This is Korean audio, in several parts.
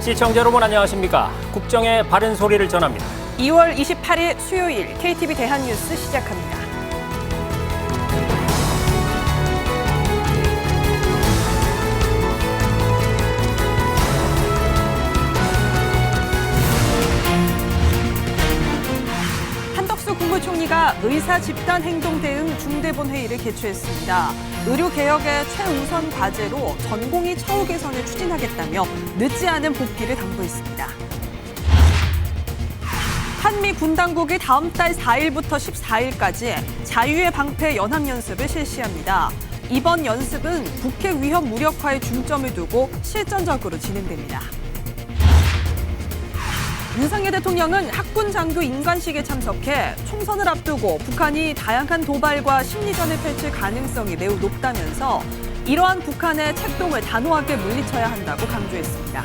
시청자 여러분 안녕하십니까? 국정의 바른 소리를 전합니다. 2월 28일 수요일 KTV 대한뉴스 시작합니다. 한덕수 국무총리가 의사 집단 행동 대응 중대본 회의를 개최했습니다. 의료개혁의 최우선 과제로 전공의 처우 개선을 추진하겠다며 늦지 않은 복귀를 당부했습니다. 한미 군 당국이 다음 달 4일부터 14일까지 자유의 방패 연합연습을 실시합니다. 이번 연습은 북핵 위험 무력화에 중점을 두고 실전적으로 진행됩니다. 윤석열 대통령은 학군 장교 인관식에 참석해 총선을 앞두고 북한이 다양한 도발과 심리전을 펼칠 가능성이 매우 높다면서 이러한 북한의 책동을 단호하게 물리쳐야 한다고 강조했습니다.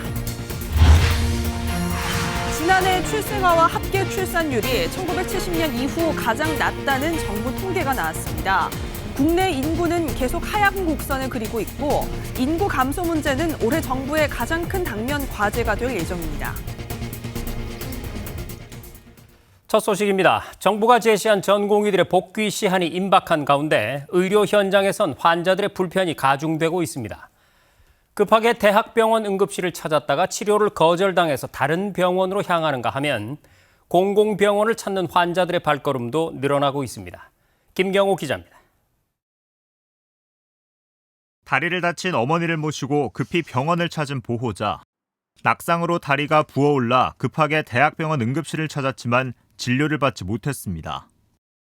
지난해 출생아와 합계 출산율이 1970년 이후 가장 낮다는 정부 통계가 나왔습니다. 국내 인구는 계속 하향 곡선을 그리고 있고 인구 감소 문제는 올해 정부의 가장 큰 당면 과제가 될 예정입니다. 첫 소식입니다. 정부가 제시한 전공의들의 복귀 시한이 임박한 가운데 의료 현장에선 환자들의 불편이 가중되고 있습니다. 급하게 대학병원 응급실을 찾았다가 치료를 거절당해서 다른 병원으로 향하는가 하면 공공병원을 찾는 환자들의 발걸음도 늘어나고 있습니다. 김경호 기자입니다. 다리를 다친 어머니를 모시고 급히 병원을 찾은 보호자. 낙상으로 다리가 부어올라 급하게 대학병원 응급실을 찾았지만 진료를 받지 못했습니다.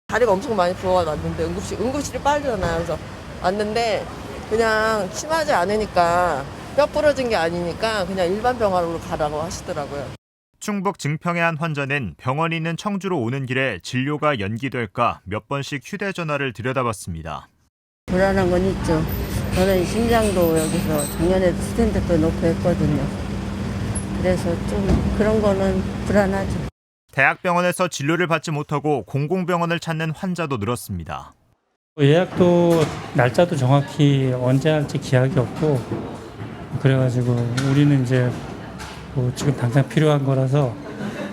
다리가 엄청 많이 부어왔는데 응급실이 빠르잖아요. 그래서 왔는데 그냥 심하지 않으니까 뼈 부러진 게 아니니까 그냥 일반 병원으로 가라고 하시더라고요. 충북 증평의 한 환자는 병원이 있는 청주로 오는 길에 진료가 연기될까 몇 번씩 휴대전화를 들여다봤습니다. 불안한 건 있죠. 저는 심장도 여기서 작년에도 스탠드도 놓고 했거든요. 그래서 좀 그런 거는 불안하죠. 대학병원에서 진료를 받지 못하고 공공병원을 찾는 환자도 늘었습니다. 예약도 날짜도 정확히 언제 할지 기약이 없고 그래가지고 우리는 이제 지금 당장 필요한 거라서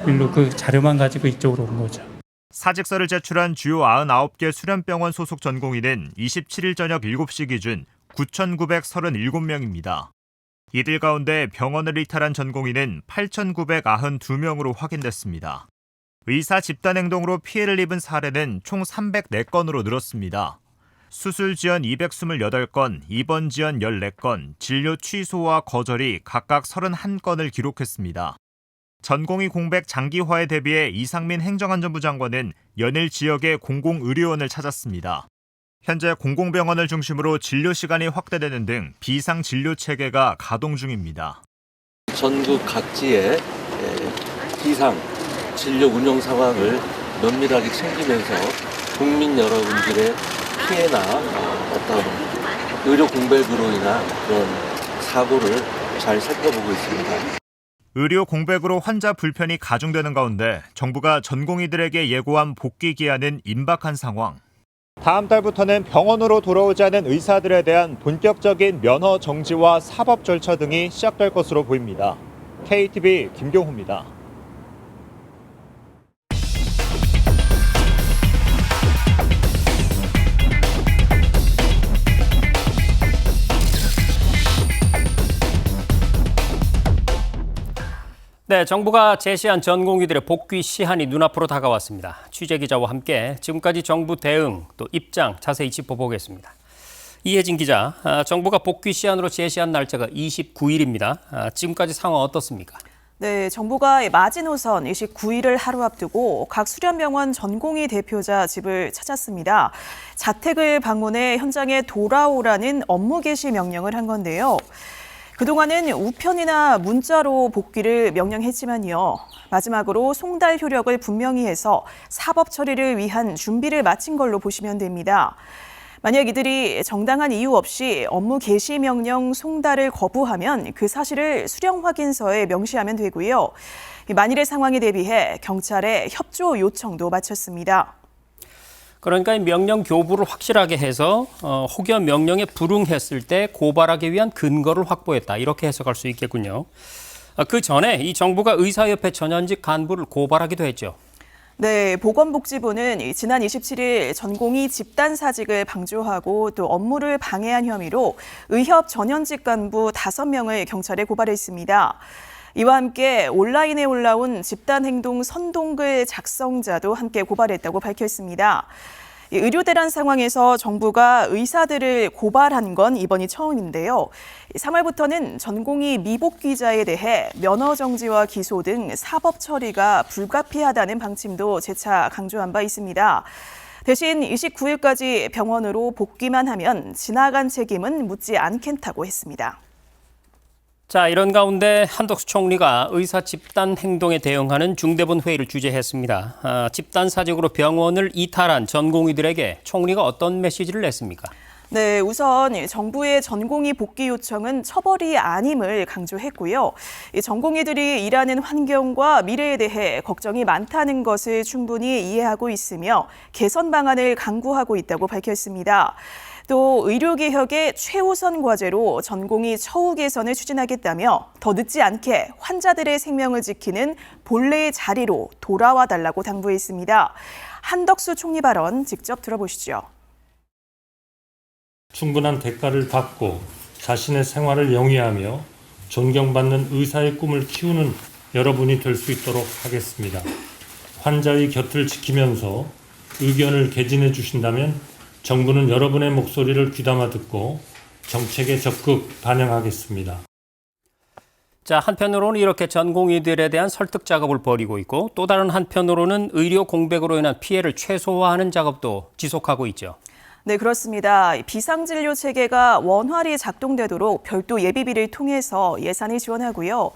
일로 그 자료만 가지고 이쪽으로 온 거죠. 사직서를 제출한 주요 99개 수련병원 소속 전공의는 27일 저녁 7시 기준 9,937명입니다. 이들 가운데 병원을 이탈한 전공의는 8,992명으로 확인됐습니다. 의사 집단 행동으로 피해를 입은 사례는 총 304건으로 늘었습니다. 수술 지연 228건, 입원 지연 14건, 진료 취소와 거절이 각각 31건을 기록했습니다. 전공의 공백 장기화에 대비해 이상민 행정안전부 장관은 연일 지역의 공공의료원을 찾았습니다. 현재 공공병원을 중심으로 진료 시간이 확대되는 등 비상진료 체계가 가동 중입니다. 전국 각지의 비상 진료 운영 상황을 면밀하게 챙기면서 국민 여러분들의 피해나 어떤 의료 공백으로 인한 그런 사고를 잘 살펴보고 있습니다. 의료 공백으로 환자 불편이 가중되는 가운데 정부가 전공의들에게 예고한 복귀 기한은 임박한 상황. 다음 달부터는 병원으로 돌아오지 않은 의사들에 대한 본격적인 면허 정지와 사법 절차 등이 시작될 것으로 보입니다. KTV 김경호입니다. 네, 정부가 제시한 전공의들의 복귀 시한이 눈앞으로 다가왔습니다. 취재기자와 함께 지금까지 정부 대응 또 입장 자세히 짚어보겠습니다. 이혜진 기자, 정부가 복귀 시한으로 제시한 날짜가 29일입니다. 지금까지 상황 어떻습니까? 네, 정부가 마지노선 29일을 하루 앞두고 각 수련병원 전공의 대표자 집을 찾았습니다. 자택을 방문해 현장에 돌아오라는 업무 개시 명령을 한 건데요. 그동안은 우편이나 문자로 복귀를 명령했지만요. 마지막으로 송달 효력을 분명히 해서 사법 처리를 위한 준비를 마친 걸로 보시면 됩니다. 만약 이들이 정당한 이유 없이 업무 개시 명령 송달을 거부하면 그 사실을 수령 확인서에 명시하면 되고요. 만일의 상황에 대비해 경찰에 협조 요청도 마쳤습니다. 그러니까 이 명령 교부를 확실하게 해서 혹여 명령에 불응했을 때 고발하기 위한 근거를 확보했다. 이렇게 해석할 수 있겠군요. 그 전에 이 정부가 의사협회 전현직 간부를 고발하기도 했죠. 네, 보건복지부는 지난 27일 전공의 집단사직을 방조하고 또 업무를 방해한 혐의로 의협 전현직 간부 5명을 경찰에 고발했습니다. 이와 함께 온라인에 올라온 집단행동 선동글 작성자도 함께 고발했다고 밝혔습니다. 의료대란 상황에서 정부가 의사들을 고발한 건 이번이 처음인데요. 3월부터는 전공의 미복귀자에 대해 면허 정지와 기소 등 사법 처리가 불가피하다는 방침도 재차 강조한 바 있습니다. 대신 29일까지 병원으로 복귀만 하면 지나간 책임은 묻지 않겠다고 했습니다. 자, 이런 가운데 한덕수 총리가 의사 집단 행동에 대응하는 중대본 회의를 주재했습니다. 집단 사직으로 병원을 이탈한 전공의들에게 총리가 어떤 메시지를 냈습니까? 네, 우선 정부의 전공의 복귀 요청은 처벌이 아님을 강조했고요. 이 전공의들이 일하는 환경과 미래에 대해 걱정이 많다는 것을 충분히 이해하고 있으며 개선 방안을 강구하고 있다고 밝혔습니다. 또 의료개혁의 최우선 과제로 전공의 처우 개선을 추진하겠다며 더 늦지 않게 환자들의 생명을 지키는 본래의 자리로 돌아와 달라고 당부했습니다. 한덕수 총리 발언 직접 들어보시죠. 충분한 대가를 받고 자신의 생활을 영위하며 존경받는 의사의 꿈을 키우는 여러분이 될 수 있도록 하겠습니다. 환자의 곁을 지키면서 의견을 개진해 주신다면 정부는 여러분의 목소리를 귀담아 듣고 정책에 적극 반영하겠습니다. 자, 한편으로는 이렇게 전공의들에 대한 설득 작업을 벌이고 있고 또 다른 한편으로는 의료 공백으로 인한 피해를 최소화하는 작업도 지속하고 있죠. 네, 그렇습니다. 비상진료 체계가 원활히 작동되도록 별도 예비비를 통해서 예산을 지원하고요.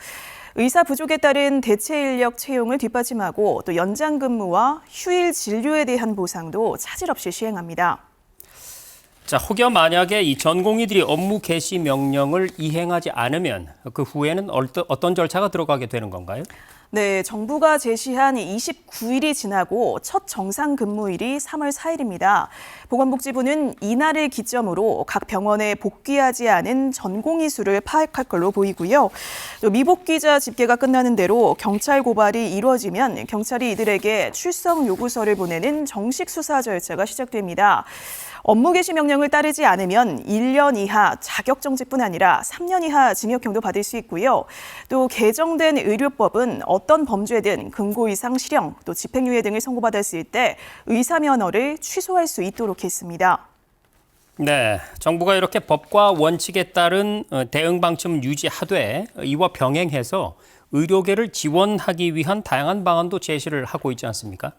의사 부족에 따른 대체 인력 채용을 뒷받침하고 또 연장 근무와 휴일 진료에 대한 보상도 차질 없이 시행합니다. 자, 혹여 만약에 이 전공의들이 업무 개시 명령을 이행하지 않으면 그 후에는 어떤 절차가 들어가게 되는 건가요? 네, 정부가 제시한 29일이 지나고 첫 정상 근무일이 3월 4일입니다. 보건복지부는 이날을 기점으로 각 병원에 복귀하지 않은 전공의 수를 파악할 걸로 보이고요. 또 미복귀자 집계가 끝나는 대로 경찰 고발이 이루어지면 경찰이 이들에게 출석 요구서를 보내는 정식 수사 절차가 시작됩니다. 업무 개시 명령을 따르지 않으면 1년 이하 자격정지뿐 아니라 3년 이하 징역형도 받을 수 있고요. 또 개정된 의료법은 어떤 범죄든 금고 이상 실형, 또 집행유예 등을 선고받았을 때 의사 면허를 취소할 수 있도록 했습니다. 네, 정부가 이렇게 법과 원칙에 따른 대응 방침을 유지하되 이와 병행해서 의료계를 지원하기 위한 다양한 방안도 제시를 하고 있지 않습니까?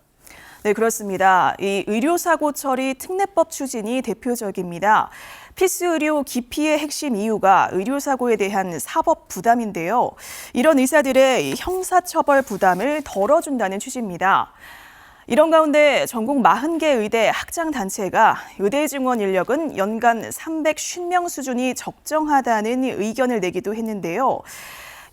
네, 그렇습니다. 이 의료사고 처리 특례법 추진이 대표적입니다. 필수 의료 기피의 핵심 이유가 의료사고에 대한 사법 부담인데요. 이런 의사들의 형사처벌 부담을 덜어준다는 취지입니다. 이런 가운데 전국 40개 의대 학장단체가 의대 증원 인력은 연간 350명 수준이 적정하다는 의견을 내기도 했는데요.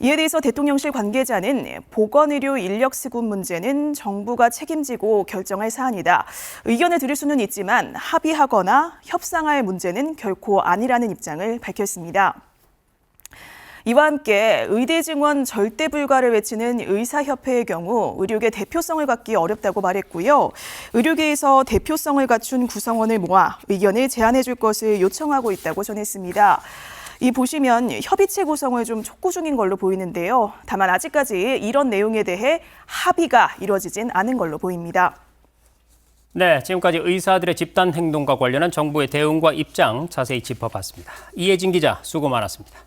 이에 대해서 대통령실 관계자는 보건의료 인력 수급 문제는 정부가 책임지고 결정할 사안이다. 의견을 들을 수는 있지만 합의하거나 협상할 문제는 결코 아니라는 입장을 밝혔습니다. 이와 함께 의대 증원 절대 불가를 외치는 의사협회의 경우 의료계 대표성을 갖기 어렵다고 말했고요. 의료계에서 대표성을 갖춘 구성원을 모아 의견을 제안해 줄 것을 요청하고 있다고 전했습니다. 이 보시면 협의체 구성을 좀 촉구 중인 걸로 보이는데요. 다만 아직까지 이런 내용에 대해 합의가 이루어지진 않은 걸로 보입니다. 네, 지금까지 의사들의 집단 행동과 관련한 정부의 대응과 입장 자세히 짚어봤습니다. 이혜진 기자, 수고 많았습니다.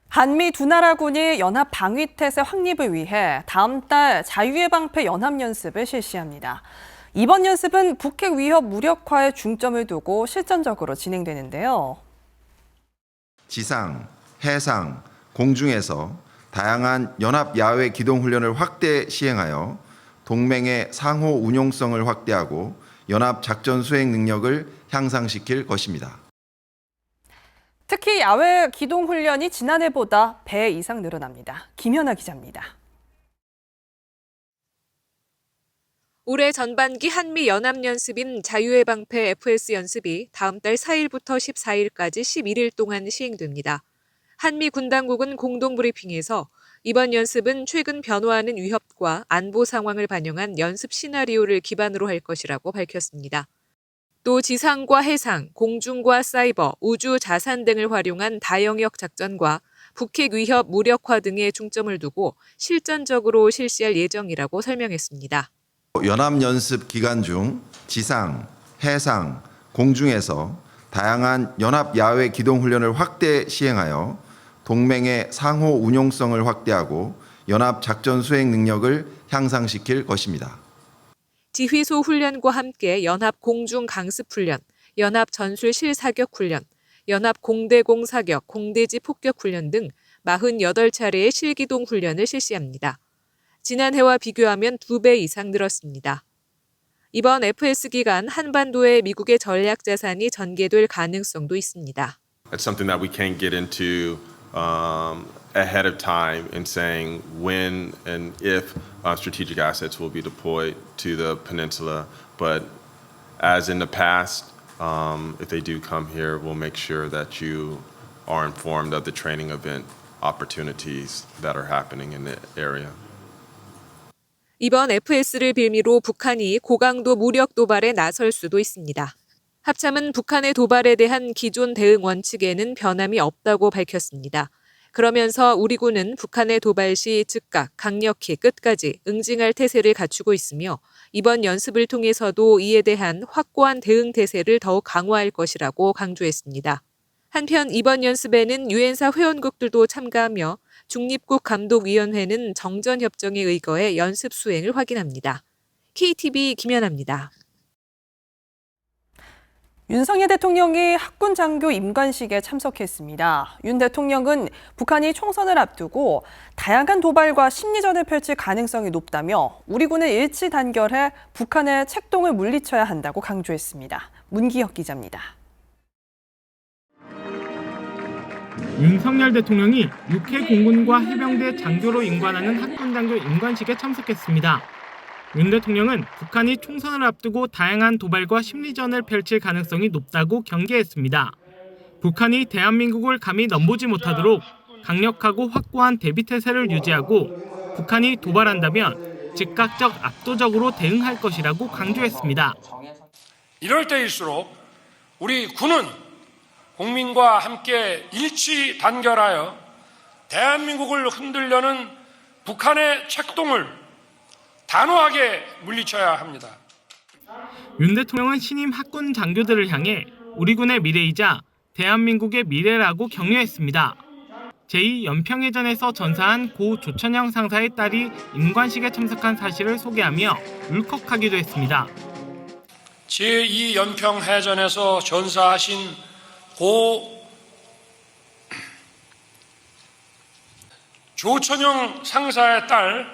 한미 두 나라군이 연합 방위태세 확립을 위해 다음 달 자유의 방패 연합연습을 실시합니다. 이번 연습은 북핵 위협 무력화에 중점을 두고 실전적으로 진행되는데요. 지상, 해상, 공중에서 다양한 연합 야외 기동 훈련을 확대 시행하여 동맹의 상호 운용성을 확대하고 연합 작전 수행 능력을 향상시킬 것입니다. 특히 야외 기동 훈련이 지난해보다 배 이상 늘어납니다. 김현아 기자입니다. 올해 전반기 한미 연합연습인 자유의 방패 FS 연습이 다음 달 4일부터 14일까지 11일 동안 시행됩니다. 한미 군당국은 공동 브리핑에서 이번 연습은 최근 변화하는 위협과 안보 상황을 반영한 연습 시나리오를 기반으로 할 것이라고 밝혔습니다. 또 지상과 해상, 공중과 사이버, 우주 자산 등을 활용한 다영역 작전과 북핵 위협 무력화 등에 중점을 두고 실전적으로 실시할 예정이라고 설명했습니다. 연합연습 기간 중 지상, 해상, 공중에서 다양한 연합 야외 기동 훈련을 확대 시행하여 동맹의 상호 운용성을 확대하고 연합 작전 수행 능력을 향상시킬 것입니다. 지휘소 훈련과 함께 연합 공중 강습 훈련, 연합 전술 실사격 훈련, 연합 공대공 사격, 공대지 폭격 훈련 등 48차례의 실기동 훈련을 실시합니다. 지난해와 비교하면 2배 이상 늘었습니다. 이번 FS 기간 한반도에 미국의 전략 자산이 전개될 가능성도 있습니다. It's something that we can't get into ahead of time in saying when and if strategic assets will be deployed to the peninsula. But as in the past, if they do come here, we'll make sure that you are informed of the training event opportunities that are happening in the area. 이번 FS를 빌미로 북한이 고강도 무력 도발에 나설 수도 있습니다. 합참은 북한의 도발에 대한 기존 대응 원칙에는 변함이 없다고 밝혔습니다. 그러면서 우리 군은 북한의 도발 시 즉각, 강력히 끝까지 응징할 태세를 갖추고 있으며 이번 연습을 통해서도 이에 대한 확고한 대응 태세를 더욱 강화할 것이라고 강조했습니다. 한편 이번 연습에는 유엔사 회원국들도 참가하며 중립국 감독위원회는 정전협정에 의거해 연습 수행을 확인합니다. KTV 김연아입니다. 윤석열 대통령이 학군 장교 임관식에 참석했습니다. 윤 대통령은 북한이 총선을 앞두고 다양한 도발과 심리전을 펼칠 가능성이 높다며 우리 군을 일치 단결해 북한의 책동을 물리쳐야 한다고 강조했습니다. 문기혁 기자입니다. 윤석열 대통령이 육해 공군과 해병대 장교로 임관하는 학군 장교 임관식에 참석했습니다. 윤 대통령은 북한이 총선을 앞두고 다양한 도발과 심리전을 펼칠 가능성이 높다고 경계했습니다. 북한이 대한민국을 감히 넘보지 못하도록 강력하고 확고한 대비태세를 유지하고 북한이 도발한다면 즉각적 압도적으로 대응할 것이라고 강조했습니다. 이럴 때일수록 우리 군은 국민과 함께 일치 단결하여 대한민국을 흔들려는 북한의 책동을 단호하게 물리쳐야 합니다. 윤 대통령은 신임 학군 장교들을 향해 우리 군의 미래이자 대한민국의 미래라고 격려했습니다. 제2연평해전에서 전사한 고 조천영 상사의 딸이 임관식에 참석한 사실을 소개하며 울컥하기도 했습니다. 제2연평해전에서 전사하신 고 조천영 상사의 딸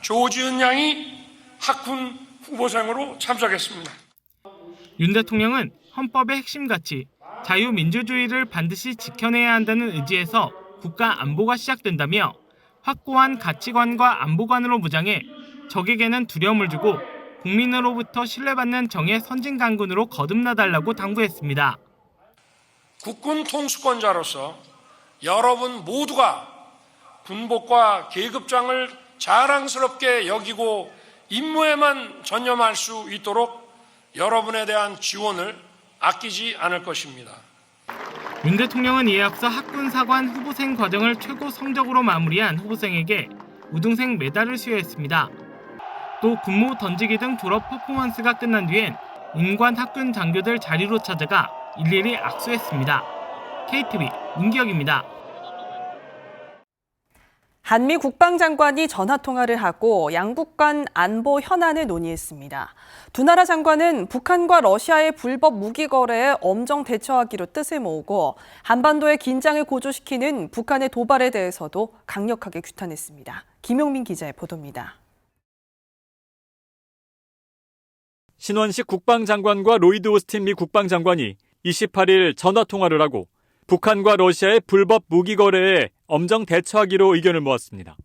조지은 양이 학군 후보생으로 참석했습니다. 윤 대통령은 헌법의 핵심 가치, 자유민주주의를 반드시 지켜내야 한다는 의지에서 국가 안보가 시작된다며 확고한 가치관과 안보관으로 무장해 적에게는 두려움을 주고 국민으로부터 신뢰받는 정의 선진강군으로 거듭나달라고 당부했습니다. 국군 통수권자로서 여러분 모두가 군복과 계급장을 자랑스럽게 여기고 임무에만 전념할 수 있도록 여러분에 대한 지원을 아끼지 않을 것입니다. 윤 대통령은 이에 앞서 학군 사관 후보생 과정을 최고 성적으로 마무리한 후보생에게 우등생 메달을 수여했습니다. 또 군무 던지기 등 졸업 퍼포먼스가 끝난 뒤엔 임관 학군 장교들 자리로 찾아가 일일이 악수했습니다. KTV 문기혁입니다. 한미 국방장관이 전화통화를 하고 양국 간 안보 현안을 논의했습니다. 두 나라 장관은 북한과 러시아의 불법 무기 거래에 엄정 대처하기로 뜻을 모으고 한반도의 긴장을 고조시키는 북한의 도발에 대해서도 강력하게 규탄했습니다. 김용민 기자의 보도입니다. 신원식 국방장관과 로이드 오스틴 미 국방장관이 28일 전화통화를 하고 북한과 러시아의 불법 무기 거래에 엄정 대처하기로 의견을 모았습니다.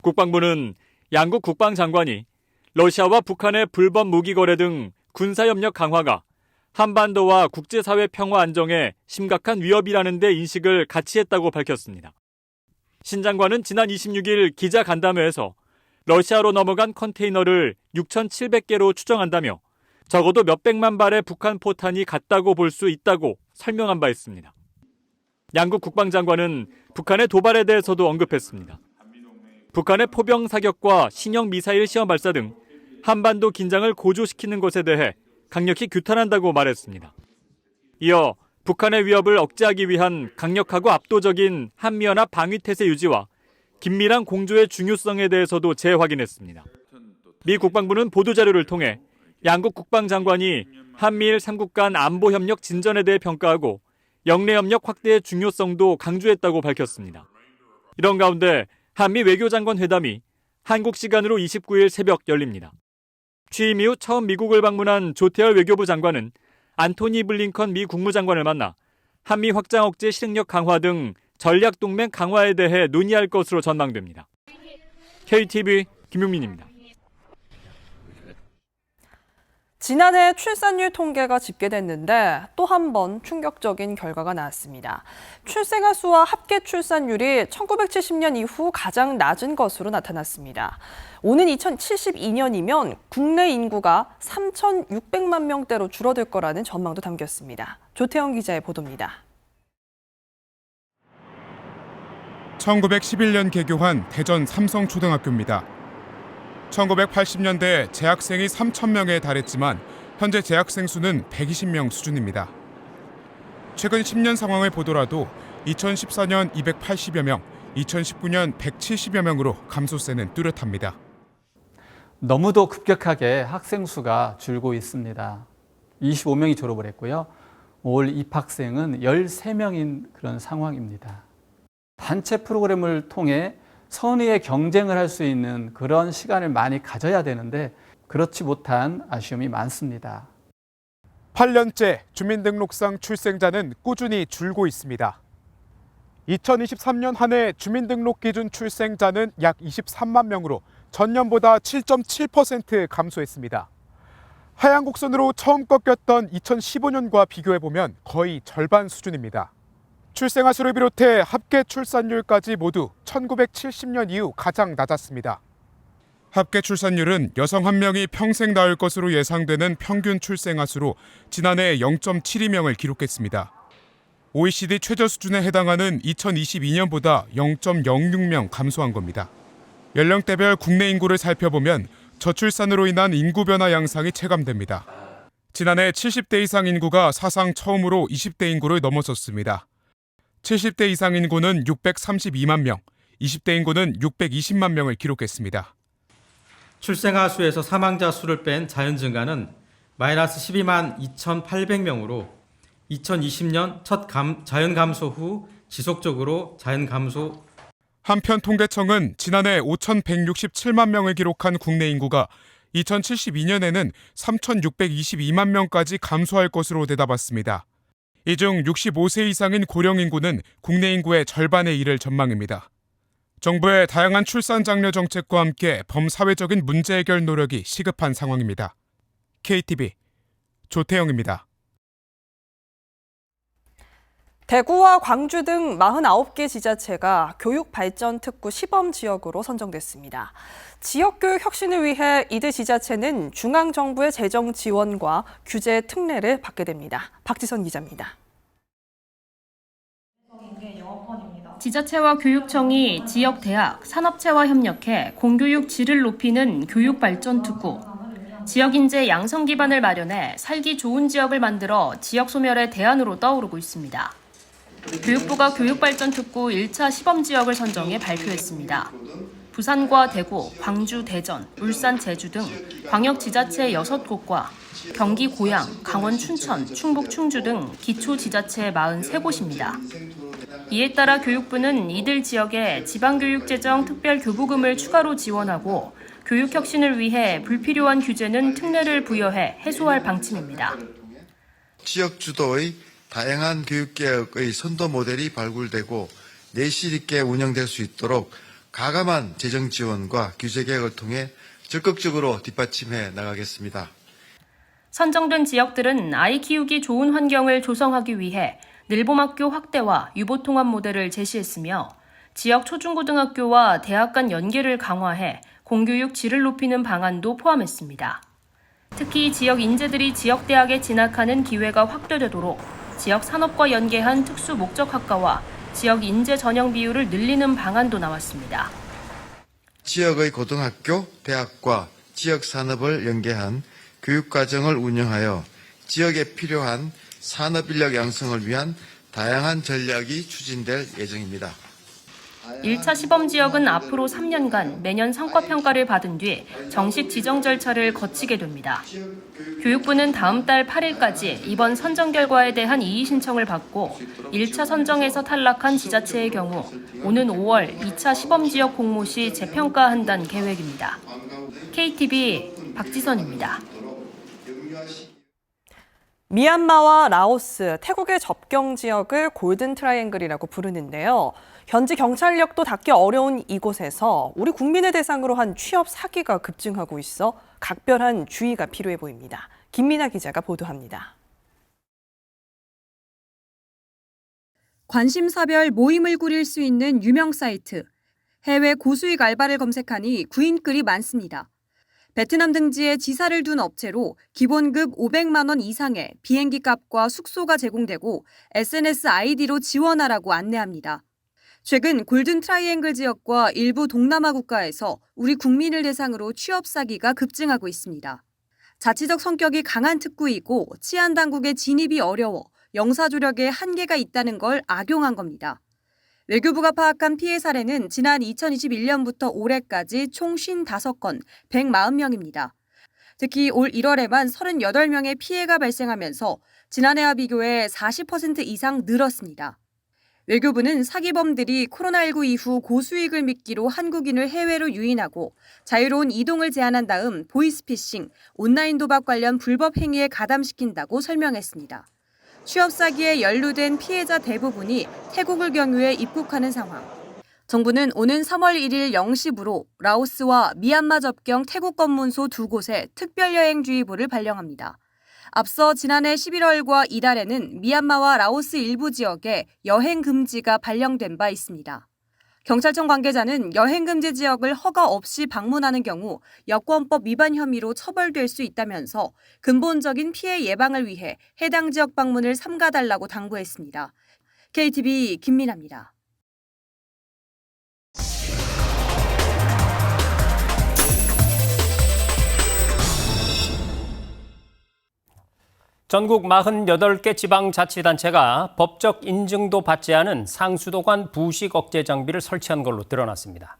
국방부는 양국 국방장관이 러시아와 북한의 불법 무기 거래 등 군사협력 강화가 한반도와 국제사회 평화 안정에 심각한 위협이라는 데 인식을 같이 했다고 밝혔습니다. 신 장관은 지난 26일 기자 간담회에서 러시아로 넘어간 컨테이너를 6,700개로 추정한다며 적어도 몇백만 발의 북한 포탄이 갔다고 볼 수 있다고 설명한 바 있습니다. 양국 국방장관은 북한의 도발에 대해서도 언급했습니다. 북한의 포병 사격과 신형 미사일 시험 발사 등 한반도 긴장을 고조시키는 것에 대해 강력히 규탄한다고 말했습니다. 이어 북한의 위협을 억제하기 위한 강력하고 압도적인 한미연합 방위태세 유지와 긴밀한 공조의 중요성에 대해서도 재확인했습니다. 미 국방부는 보도자료를 통해 양국 국방장관이 한미일 3국 간 안보협력 진전에 대해 평가하고 영내협력 확대의 중요성도 강조했다고 밝혔습니다. 이런 가운데 한미 외교장관 회담이 한국 시간으로 29일 새벽 열립니다. 취임 이후 처음 미국을 방문한 조태열 외교부 장관은 안토니 블링컨 미 국무장관을 만나 한미 확장 억제 실행력 강화 등 전략 동맹 강화에 대해 논의할 것으로 전망됩니다. KTV 김용민입니다. 지난해 출산율 통계가 집계됐는데 또 한 번 충격적인 결과가 나왔습니다. 출생아 수와 합계 출산율이 1970년 이후 가장 낮은 것으로 나타났습니다. 오는 2072년이면 국내 인구가 3,600만 명대로 줄어들 거라는 전망도 담겼습니다. 조태영 기자의 보도입니다. 1911년 개교한 대전 삼성초등학교입니다. 1980년대 재학생이 3,000명에 달했지만 현재 재학생 수는 120명 수준입니다. 최근 10년 상황을 보더라도 2014년 280여 명, 2019년 170여 명으로 감소세는 뚜렷합니다. 너무도 급격하게 학생 수가 줄고 있습니다. 25명이 졸업을 했고요. 올 입학생은 13명인 그런 상황입니다. 단체 프로그램을 통해 선의의 경쟁을 할 수 있는 그런 시간을 많이 가져야 되는데 그렇지 못한 아쉬움이 많습니다. 8년째 주민등록상 출생자는 꾸준히 줄고 있습니다. 2023년 한 해 주민등록 기준 출생자는 약 23만 명으로 전년보다 7.7% 감소했습니다. 하향 곡선으로 처음 꺾였던 2015년과 비교해보면 거의 절반 수준입니다. 출생아 수를 비롯해 합계 출산율까지 모두 1970년 이후 가장 낮았습니다. 합계 출산율은 여성 1명이 평생 낳을 것으로 예상되는 평균 출생아 수로 지난해 0.72명을 기록했습니다. OECD 최저 수준에 해당하는 2022년보다 0.06명 감소한 겁니다. 연령대별 국내 인구를 살펴보면 저출산으로 인한 인구 변화 양상이 체감됩니다. 지난해 70대 이상 인구가 사상 처음으로 20대 인구를 넘어섰습니다. 70대 이상 인구는 632만 명, 20대 인구는 620만 명을 기록했습니다. 출생아 수에서 사망자 수를 뺀 자연 증가는 마이너스 12만 2,800명으로 2020년 첫 자연 감소 후 지속적으로 자연 감소. 한편 통계청은 지난해 5,167만 명을 기록한 국내 인구가 2072년에는 3,622만 명까지 감소할 것으로 내다봤습니다. 이 중 65세 이상인 고령 인구는 국내 인구의 절반에 이를 전망입니다. 정부의 다양한 출산 장려 정책과 함께 범사회적인 문제 해결 노력이 시급한 상황입니다. KTV 조태영입니다. 대구와 광주 등 49개 지자체가 교육발전특구 시범지역으로 선정됐습니다. 지역교육 혁신을 위해 이들 지자체는 중앙정부의 재정 지원과 규제 특례를 받게 됩니다. 박지선 기자입니다. 지자체와 교육청이 지역 대학, 산업체와 협력해 공교육 질을 높이는 교육발전특구. 지역 인재 양성 기반을 마련해 살기 좋은 지역을 만들어 지역 소멸의 대안으로 떠오르고 있습니다. 교육부가 교육발전특구 1차 시범지역을 선정해 발표했습니다. 부산과 대구, 광주, 대전, 울산, 제주 등 광역지자체 6곳과 경기 고양, 강원 춘천, 충북 충주 등 기초지자체 43곳입니다. 이에 따라 교육부는 이들 지역에 지방교육재정 특별교부금을 추가로 지원하고 교육혁신을 위해 불필요한 규제는 특례를 부여해 해소할 방침입니다. 지역 주도의 다양한 교육개혁의 선도 모델이 발굴되고 내실 있게 운영될 수 있도록 가감한 재정 지원과 규제 개혁을 통해 적극적으로 뒷받침해 나가겠습니다. 선정된 지역들은 아이 키우기 좋은 환경을 조성하기 위해 늘봄학교 확대와 유보통합 모델을 제시했으며 지역 초중고등학교와 대학 간 연계를 강화해 공교육 질을 높이는 방안도 포함했습니다. 특히 지역 인재들이 지역대학에 진학하는 기회가 확대되도록 지역 산업과 연계한 특수 목적학과와 지역 인재 전형 비율을 늘리는 방안도 나왔습니다. 지역의 고등학교, 대학과 지역 산업을 연계한 교육과정을 운영하여 지역에 필요한 산업인력 양성을 위한 다양한 전략이 추진될 예정입니다. 1차 시범 지역은 앞으로 3년간 매년 성과평가를 받은 뒤 정식 지정 절차를 거치게 됩니다. 교육부는 다음 달 8일까지 이번 선정 결과에 대한 이의 신청을 받고 1차 선정에서 탈락한 지자체의 경우 오는 5월 2차 시범 지역 공모 시 재평가한다는 계획입니다. KTV 박지선입니다. 미얀마와 라오스, 태국의 접경 지역을 골든 트라이앵글이라고 부르는데요. 현지 경찰력도 닿기 어려운 이곳에서 우리 국민을 대상으로 한 취업 사기가 급증하고 있어 각별한 주의가 필요해 보입니다. 김민아 기자가 보도합니다. 관심사별 모임을 꾸릴 수 있는 유명 사이트. 해외 고수익 알바를 검색하니 구인글이 많습니다. 베트남 등지에 지사를 둔 업체로 기본급 500만 원 이상의 비행기 값과 숙소가 제공되고 SNS 아이디로 지원하라고 안내합니다. 최근 골든 트라이앵글 지역과 일부 동남아 국가에서 우리 국민을 대상으로 취업 사기가 급증하고 있습니다. 자치적 성격이 강한 특구이고 치안 당국의 진입이 어려워 영사 조력에 한계가 있다는 걸 악용한 겁니다. 외교부가 파악한 피해 사례는 지난 2021년부터 올해까지 총 55건, 140명입니다. 특히 올 1월에만 38명의 피해가 발생하면서 지난해와 비교해 40% 이상 늘었습니다. 외교부는 사기범들이 코로나19 이후 고수익을 미끼로 한국인을 해외로 유인하고 자유로운 이동을 제한한 다음 보이스피싱, 온라인 도박 관련 불법 행위에 가담시킨다고 설명했습니다. 취업 사기에 연루된 피해자 대부분이 태국을 경유해 입국하는 상황. 정부는 오는 3월 1일 0시부로 라오스와 미얀마 접경 태국 검문소 2곳에 특별여행주의보를 발령합니다. 앞서 지난해 11월과 이달에는 미얀마와 라오스 일부 지역에 여행 금지가 발령된 바 있습니다. 경찰청 관계자는 여행 금지 지역을 허가 없이 방문하는 경우 여권법 위반 혐의로 처벌될 수 있다면서 근본적인 피해 예방을 위해 해당 지역 방문을 삼가달라고 당부했습니다. KTV 김민아입니다. 전국 48개 지방자치단체가 법적 인증도 받지 않은 상수도관 부식 억제 장비를 설치한 걸로 드러났습니다.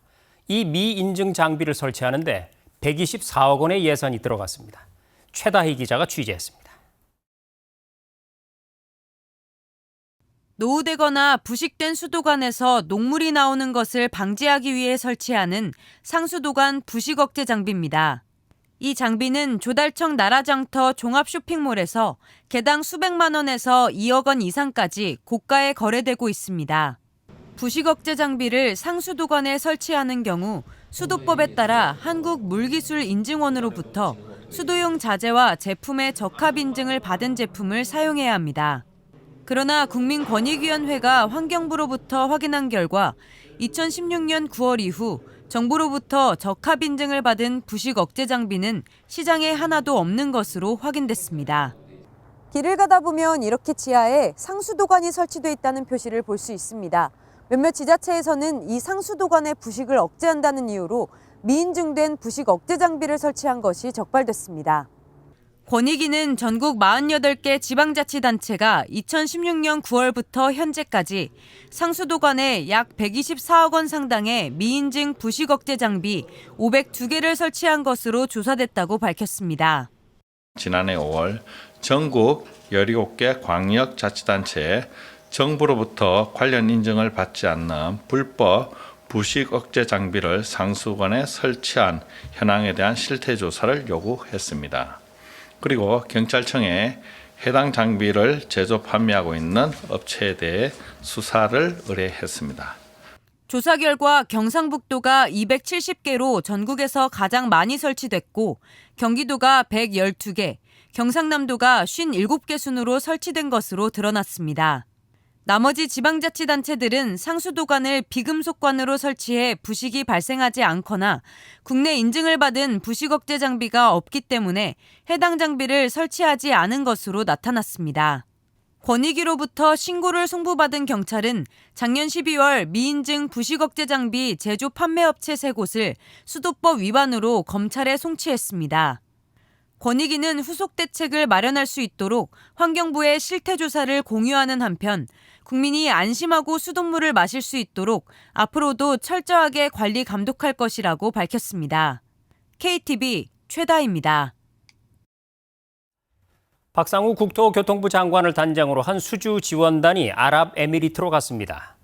이 미인증 장비를 설치하는데 124억 원의 예산이 들어갔습니다. 최다희 기자가 취재했습니다. 노후되거나 부식된 수도관에서 녹물이 나오는 것을 방지하기 위해 설치하는 상수도관 부식 억제 장비입니다. 이 장비는 조달청 나라장터 종합 쇼핑몰에서 개당 수백만 원에서 2억 원 이상까지 고가에 거래되고 있습니다. 부식 억제 장비를 상수도관에 설치하는 경우 수도법에 따라 한국물기술인증원으로부터 수도용 자재와 제품의 적합 인증을 받은 제품을 사용해야 합니다. 그러나 국민권익위원회가 환경부로부터 확인한 결과 2016년 9월 이후 정부로부터 적합 인증을 받은 부식 억제 장비는 시장에 하나도 없는 것으로 확인됐습니다. 길을 가다 보면 이렇게 지하에 상수도관이 설치돼 있다는 표시를 볼 수 있습니다. 몇몇 지자체에서는 이 상수도관의 부식을 억제한다는 이유로 미인증된 부식 억제 장비를 설치한 것이 적발됐습니다. 권익위는 전국 48개 지방자치단체가 2016년 9월부터 현재까지 상수도관에 약 124억 원 상당의 미인증 부식 억제 장비 502개를 설치한 것으로 조사됐다고 밝혔습니다. 지난해 5월 전국 17개 광역자치단체에 정부로부터 관련 인증을 받지 않는 불법 부식 억제 장비를 상수도관에 설치한 현황에 대한 실태 조사를 요구했습니다. 그리고 경찰청에 해당 장비를 제조 판매하고 있는 업체에 대해 수사를 의뢰했습니다. 조사 결과 경상북도가 270개로 전국에서 가장 많이 설치됐고 경기도가 112개, 경상남도가 57개 순으로 설치된 것으로 드러났습니다. 나머지 지방자치단체들은 상수도관을 비금속관으로 설치해 부식이 발생하지 않거나 국내 인증을 받은 부식 억제 장비가 없기 때문에 해당 장비를 설치하지 않은 것으로 나타났습니다. 권익위로부터 신고를 송부받은 경찰은 작년 12월 미인증 부식 억제 장비 제조 판매업체 3곳을 수도법 위반으로 검찰에 송치했습니다. 권익위는 후속 대책을 마련할 수 있도록 환경부에 실태조사를 공유하는 한편 국민이 안심하고 수돗물을 마실 수 있도록 앞으로도 철저하게 관리 감독할 것이라고 밝혔습니다. KTV 최다희입니다. 박상우 국토교통부 장관을 단장으로 한 수주 지원단이 아랍에미리트로 갔습니다.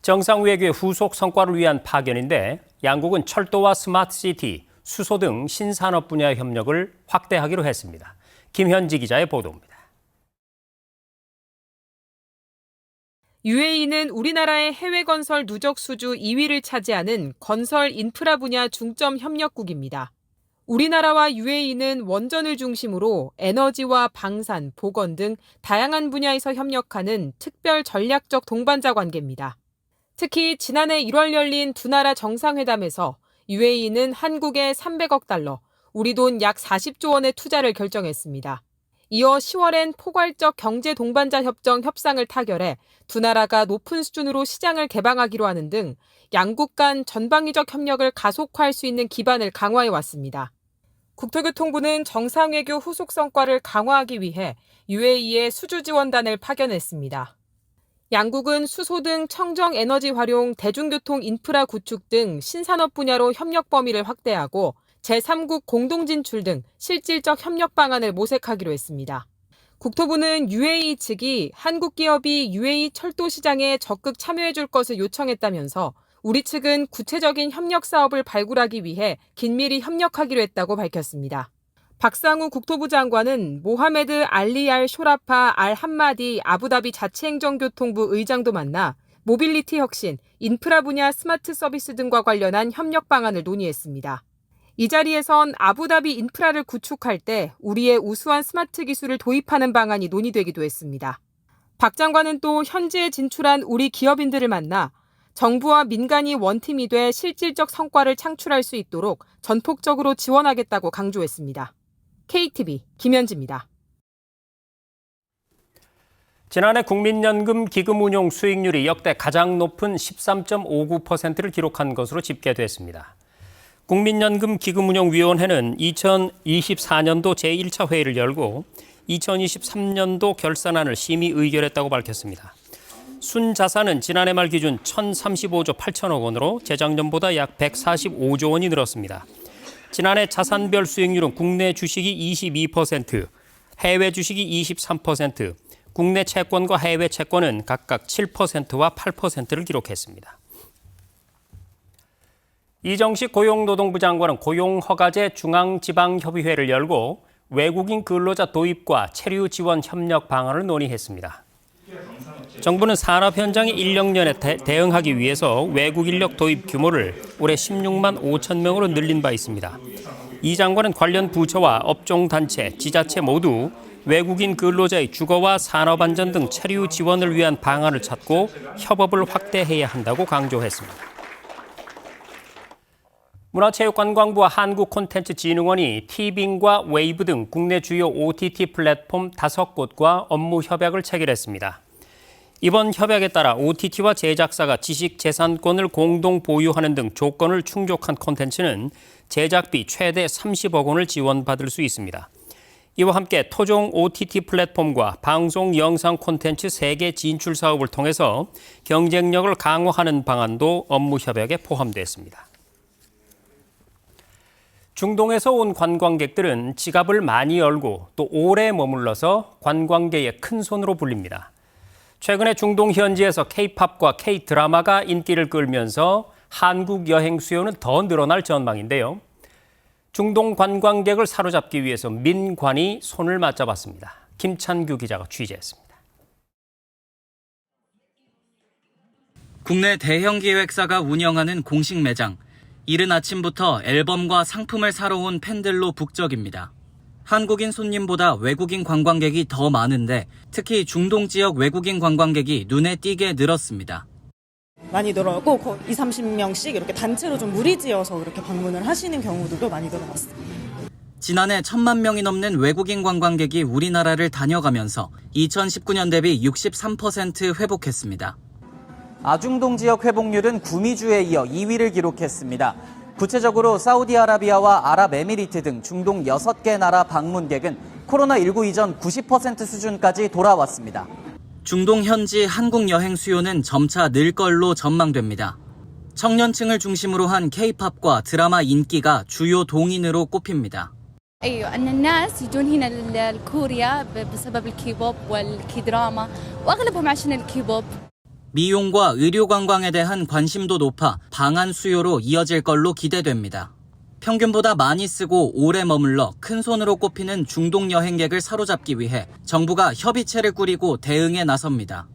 정상외교의 후속 성과를 위한 파견인데 양국은 철도와 스마트시티, 수소 등 신산업 분야의 협력을 확대하기로 했습니다. 김현지 기자의 보도입니다. UAE는 우리나라의 해외 건설 누적 수주 2위를 차지하는 건설 인프라 분야 중점 협력국입니다. 우리나라와 UAE는 원전을 중심으로 에너지와 방산, 보건 등 다양한 분야에서 협력하는 특별 전략적 동반자 관계입니다. 특히 지난해 1월 열린 두 나라 정상회담에서 UAE는 한국에 300억 달러, 우리 돈 약 40조 원의 투자를 결정했습니다. 이어 10월엔 포괄적 경제 동반자 협정 협상을 타결해 두 나라가 높은 수준으로 시장을 개방하기로 하는 등 양국 간 전방위적 협력을 가속화할 수 있는 기반을 강화해 왔습니다. 국토교통부는 정상외교 후속 성과를 강화하기 위해 UAE에 수주지원단을 파견했습니다. 양국은 수소 등 청정 에너지 활용, 대중교통 인프라 구축 등 신산업 분야로 협력 범위를 확대하고 제3국 공동 진출 등 실질적 협력 방안을 모색하기로 했습니다. 국토부는 UAE 측이 한국 기업이 UAE 철도 시장에 적극 참여해줄 것을 요청했다면서 우리 측은 구체적인 협력 사업을 발굴하기 위해 긴밀히 협력하기로 했다고 밝혔습니다. 박상우 국토부 장관은 모하메드 알리 알 쇼라파 알 함마디 아부다비 자치행정교통부 의장도 만나 모빌리티 혁신, 인프라 분야 스마트 서비스 등과 관련한 협력 방안을 논의했습니다. 이 자리에선 아부다비 인프라를 구축할 때 우리의 우수한 스마트 기술을 도입하는 방안이 논의되기도 했습니다. 박 장관은 또 현지에 진출한 우리 기업인들을 만나 정부와 민간이 원팀이 돼 실질적 성과를 창출할 수 있도록 전폭적으로 지원하겠다고 강조했습니다. KTV 김현지입니다. 지난해 국민연금 기금 운용 수익률이 역대 가장 높은 13.59%를 기록한 것으로 집계됐습니다. 국민연금기금운용위원회는 2024년도 제1차 회의를 열고 2023년도 결산안을 심의 의결했다고 밝혔습니다. 순자산은 지난해 말 기준 1,035조 8천억 원으로 재작년보다 약 145조 원이 늘었습니다. 지난해 자산별 수익률은 국내 주식이 22%, 해외 주식이 23%, 국내 채권과 해외 채권은 각각 7%와 8%를 기록했습니다. 이정식 고용노동부 장관은 고용허가제 중앙지방협의회를 열고 외국인 근로자 도입과 체류 지원 협력 방안을 논의했습니다. 정부는 산업 현장의 인력난에 대응하기 위해서 외국 인력 도입 규모를 올해 16만 5천 명으로 늘린 바 있습니다. 이 장관은 관련 부처와 업종단체, 지자체 모두 외국인 근로자의 주거와 산업안전 등 체류 지원을 위한 방안을 찾고 협업을 확대해야 한다고 강조했습니다. 문화체육관광부와 한국콘텐츠진흥원이 티빙과 웨이브 등 국내 주요 OTT 플랫폼 5곳과 업무 협약을 체결했습니다. 이번 협약에 따라 OTT와 제작사가 지식재산권을 공동 보유하는 등 조건을 충족한 콘텐츠는 제작비 최대 30억 원을 지원받을 수 있습니다. 이와 함께 토종 OTT 플랫폼과 방송 영상 콘텐츠 세계 진출 사업을 통해서 경쟁력을 강화하는 방안도 업무 협약에 포함됐습니다. 중동에서 온 관광객들은 지갑을 많이 열고 또 오래 머물러서 관광계의 큰손으로 불립니다. 최근에 중동 현지에서 K-팝과 K-드라마가 인기를 끌면서 한국 여행 수요는 더 늘어날 전망인데요. 중동 관광객을 사로잡기 위해서 민관이 손을 맞잡았습니다. 김찬규 기자가 취재했습니다. 국내 대형 기획사가 운영하는 공식 매장. 이른 아침부터 앨범과 상품을 사러 온 팬들로 북적입니다. 한국인 손님보다 외국인 관광객이 더 많은데 특히 중동 지역 외국인 관광객이 눈에 띄게 늘었습니다. 많이 늘어나고 20-30명씩 이렇게 단체로 좀 무리지어서 이렇게 방문을 하시는 경우들도 많이 늘어났습니다. 지난해 1,000만 명이 넘는 외국인 관광객이 우리나라를 다녀가면서 2019년 대비 63% 회복했습니다. 아중동 지역 회복률은 구미주에 이어 2위를 기록했습니다. 구체적으로 사우디아라비아와 아랍에미리트 등 중동 6개 나라 방문객은 코로나19 이전 90% 수준까지 돌아왔습니다. 중동 현지 한국 여행 수요는 점차 늘 걸로 전망됩니다. 청년층을 중심으로 한 K-팝과 드라마 인기가 주요 동인으로 꼽힙니다. أيوة أن الناس يجون هنا لكوريا بسبب الكيبوب والكيدراما وأغلبهم عشان الكيبوب. 미용과 의료 관광에 대한 관심도 높아 방한 수요로 이어질 걸로 기대됩니다. 평균보다 많이 쓰고 오래 머물러 큰 손으로 꼽히는 중동 여행객을 사로잡기 위해 정부가 협의체를 꾸리고 대응에 나섭니다.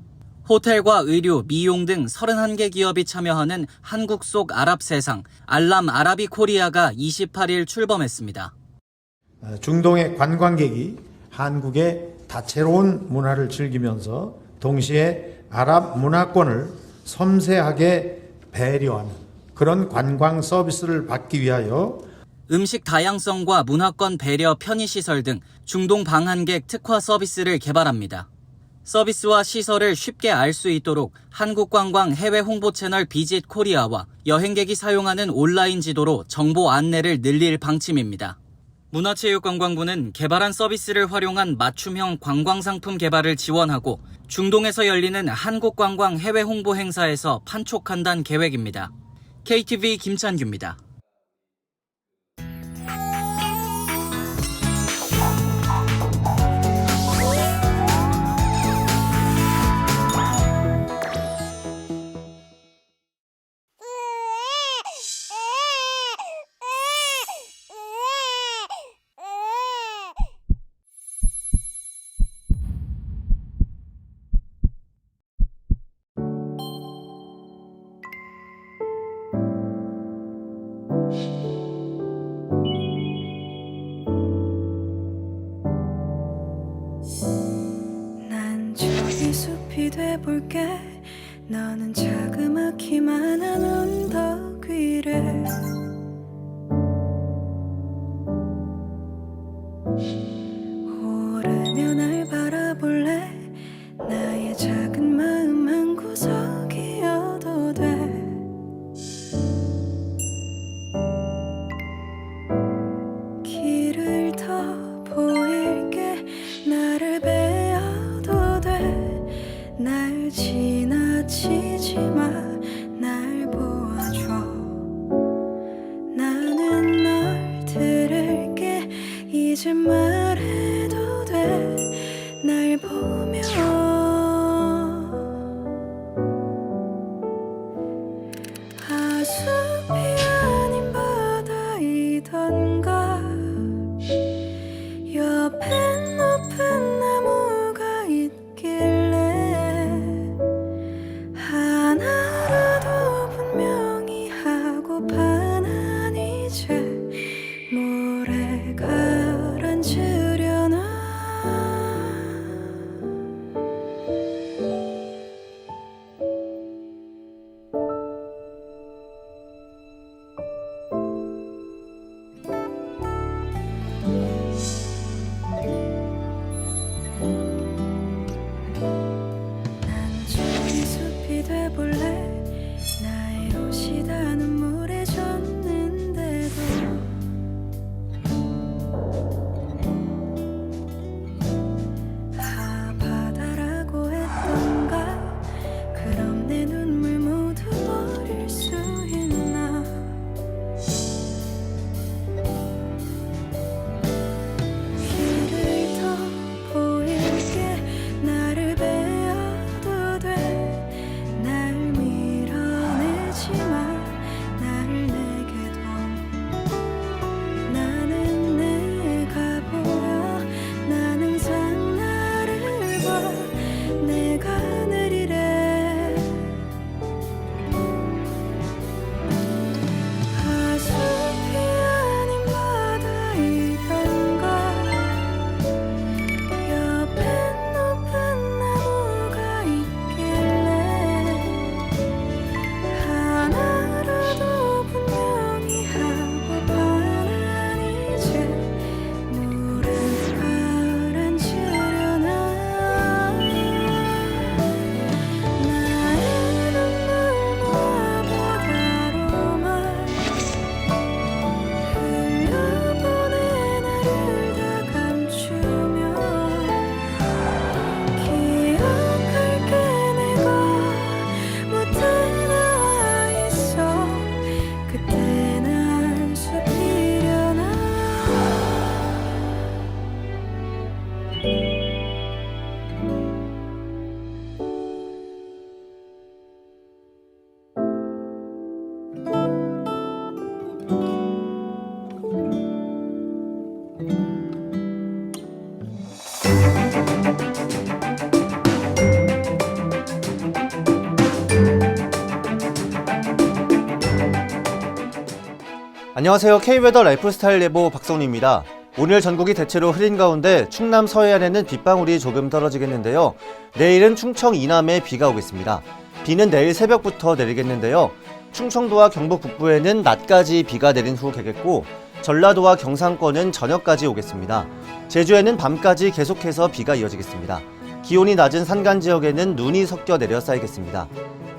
호텔과 의료, 미용 등 31개 기업이 참여하는 한국 속 아랍 세상 알람 아라비 코리아가 28일 출범했습니다. 중동의 관광객이 한국의 다채로운 문화를 즐기면서 동시에 아랍 문화권을 섬세하게 배려하는 그런 관광 서비스를 받기 위하여 음식 다양성과 문화권 배려 편의시설 등 중동 방한객 특화 서비스를 개발합니다. 서비스와 시설을 쉽게 알 수 있도록 한국관광 해외 홍보 채널 비짓 코리아와 여행객이 사용하는 온라인 지도로 정보 안내를 늘릴 방침입니다. 문화체육관광부는 개발한 서비스를 활용한 맞춤형 관광상품 개발을 지원하고 중동에서 열리는 한국관광 해외 홍보 행사에서 판촉한다는 계획입니다. KTV 김찬규입니다. 난 저기 숲이 돼볼게. 너는 자그마키만 한 언덕 위를 오르며 날 바라볼래. 나의 작은 마음 한 구석이어도 돼. 길을 더 보일게. 나를 베어도 돼. 날 지나치지 마. 날 보아줘. 나는 널 들을게. 이제 말해도 돼. 날 보며 숲이 아닌 바다이던가. 옆엔 높은 나무가 있길래 하나라도 분명히 하고파. 난 이제 모래 가라앉으려나. 안녕하세요. K웨더 라이프스타일 예보 박성리입니다. 오늘 전국이 대체로 흐린 가운데 충남 서해안에는 빗방울이 조금 떨어지겠는데요. 내일은 충청 이남에 비가 오겠습니다. 비는 내일 새벽부터 내리겠는데요. 충청도와 경북 북부에는 낮까지 비가 내린 후 개겠고 전라도와 경상권은 저녁까지 오겠습니다. 제주에는 밤까지 계속해서 비가 이어지겠습니다. 기온이 낮은 산간 지역에는 눈이 섞여 내려 쌓이겠습니다.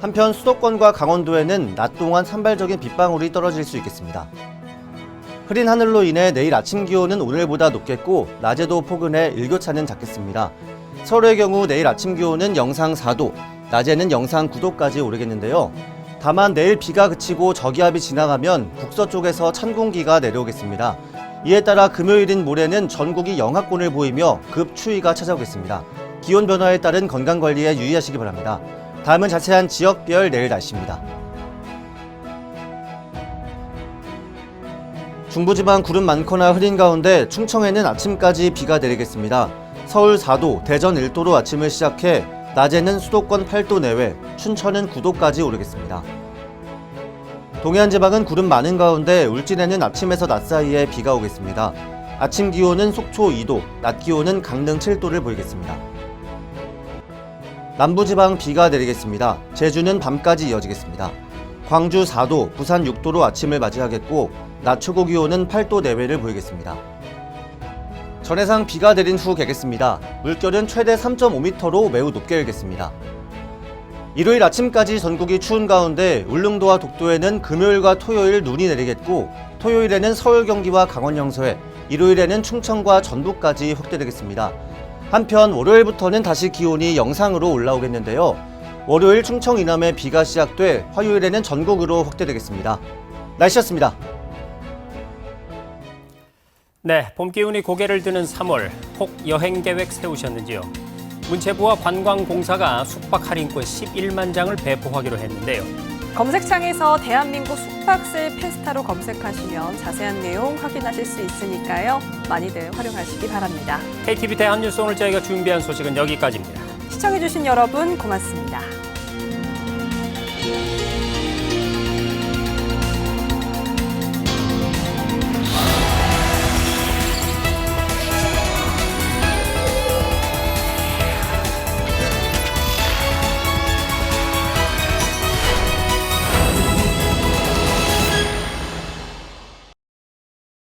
한편 수도권과 강원도에는 낮 동안 산발적인 빗방울이 떨어질 수 있겠습니다. 흐린 하늘로 인해 내일 아침 기온은 오늘보다 높겠고 낮에도 포근해 일교차는 작겠습니다. 서울의 경우 내일 아침 기온은 영상 4도, 낮에는 영상 9도까지 오르겠는데요. 다만 내일 비가 그치고 저기압이 지나가면 북서쪽에서 찬 공기가 내려오겠습니다. 이에 따라 금요일인 모레는 전국이 영하권을 보이며 급추위가 찾아오겠습니다. 기온 변화에 따른 건강관리에 유의하시기 바랍니다. 다음은 자세한 지역별 내일 날씨입니다. 중부지방 구름 많거나 흐린 가운데 충청에는 아침까지 비가 내리겠습니다. 서울 4도, 대전 1도로 아침을 시작해 낮에는 수도권 8도 내외, 춘천은 9도까지 오르겠습니다. 동해안 지방은 구름 많은 가운데 울진에는 아침에서 낮 사이에 비가 오겠습니다. 아침 기온은 속초 2도, 낮 기온은 강릉 7도를 보이겠습니다. 남부지방 비가 내리겠습니다. 제주는 밤까지 이어지겠습니다. 광주 4도, 부산 6도로 아침을 맞이하겠고 낮 최고 기온은 8도 내외를 보이겠습니다. 전해상 비가 내린 후 개겠습니다. 물결은 최대 3.5m로 매우 높게 일겠습니다. 일요일 아침까지 전국이 추운 가운데 울릉도와 독도에는 금요일과 토요일 눈이 내리겠고 토요일에는 서울, 경기와 강원 영서에, 일요일에는 충청과 전북까지 확대되겠습니다. 한편 월요일부터는 다시 기온이 영상으로 올라오겠는데요. 월요일 충청 이남에 비가 시작돼 화요일에는 전국으로 확대되겠습니다. 날씨였습니다. 네, 봄 기운이 고개를 드는 3월, 혹 여행 계획 세우셨는지요? 문체부와 관광공사가 숙박 할인권 11만 장을 배포하기로 했는데요. 검색창에서 대한민국 숙박세 페스타로 검색하시면 자세한 내용 확인하실 수 있으니까요. 많이들 활용하시기 바랍니다. KTV 대한뉴스 오늘 저희가 준비한 소식은 여기까지입니다. 시청해주신 여러분 고맙습니다.